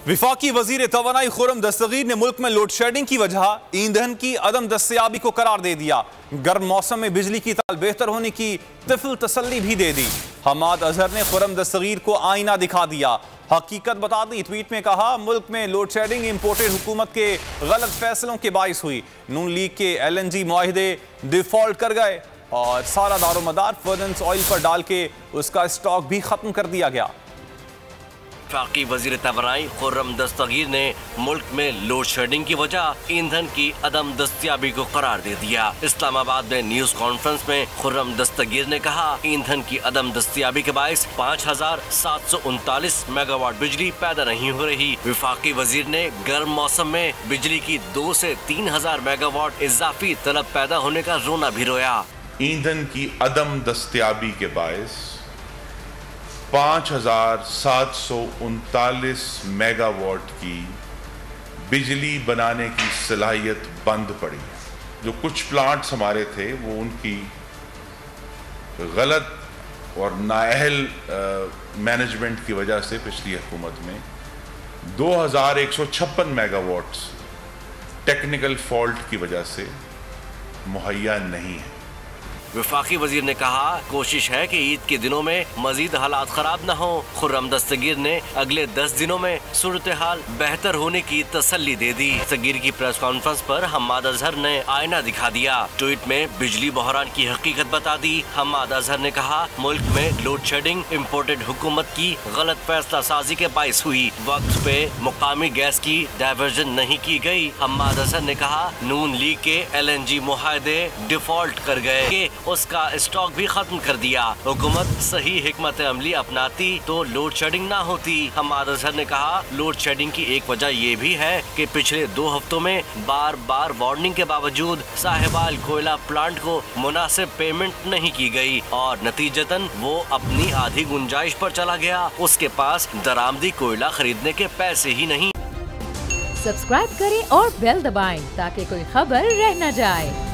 वफाकी वजीर तवानाई खुर्रम दस्तगीर ने मुल्क में लोड शेडिंग की वजह ईंधन की अदम दस्तयाबी को करार दे दिया। गर्म मौसम में बिजली की ताल बेहतर होने की तिफल तसल्ली भी दे दी। हमाद अजहर ने खुर्रम दस्तगीर को आईना दिखा दिया, हकीकत बता दी। ट्वीट में कहा, मुल्क में लोड शेडिंग इंपोर्टेड हुकूमत के गलत फैसलों के बाइस हुई। नून लीग के LNG मुआहिदे डिफॉल्ट कर गए और सारा दारोमदार फर्नेस ऑयल पर डाल के उसका स्टॉक भी खत्म कर दिया गया। वफाकी वजीर तवानाई खुर्रम दस्तगीर ने मुल्क में लोड शेडिंग की वजह ईंधन की अदम दस्तयाबी को करार दे दिया। इस्लामाबाद में न्यूज कॉन्फ्रेंस में खुर्रम दस्तगीर ने कहा, ईंधन की अदम दस्तयाबी के बायस 5739 मेगावाट बिजली पैदा नहीं हो रही। वफाकी वजीर ने गर्म मौसम में बिजली की 2 से 3000 मेगावाट इजाफी तलब पैदा होने का रोना भी रोया। ईंधन की अदम दस्तयाबी के बायस 5739 मेगावाट की बिजली बनाने की सलाहियत बंद पड़ी। जो कुछ प्लांट्स हमारे थे वो उनकी गलत और नाअहल मैनेजमेंट की वजह से पिछली हुकूमत में 2156 मेगावाट्स टेक्निकल फॉल्ट की वजह से मुहैया नहीं है। वफाकी वजीर ने कहा, कोशिश है कि ईद के दिनों में मजीद हालात खराब न हो। खुर्रम दस्तगीर ने अगले 10 दिनों में सूरत हाल बेहतर होने की तसल्ली दे दी। दस्तगीर की प्रेस कॉन्फ्रेंस पर हमाद अजहर ने आईना दिखा दिया। ट्वीट में बिजली बहरान की हकीकत बता दी। हमाद अजहर ने कहा, मुल्क में लोड शेडिंग इम्पोर्टेड हुकूमत की गलत फैसला साजी के बाइस हुई। वक्त पे मुकामी गैस की डायवर्जन नहीं की गई। हमाद अजहर ने कहा, नून लीग के LNG मुआहिदे डिफॉल्ट कर गए, उसका स्टॉक भी खत्म कर दिया। हुकूमत सही हिकमत अमली अपनाती तो लोड शेडिंग ना होती। हमाद अजहर ने कहा, लोड शेडिंग की एक वजह ये भी है कि पिछले 2 हफ्तों में बार बार वार्निंग के बावजूद साहिवाल कोयला प्लांट को मुनासिब पेमेंट नहीं की गई और नतीजतन वो अपनी आधी गुंजाइश पर चला गया। उसके पास दरामदी कोयला खरीदने के पैसे ही नहीं। सब्सक्राइब करें और बेल दबाएं ताकि कोई खबर रह न जाए।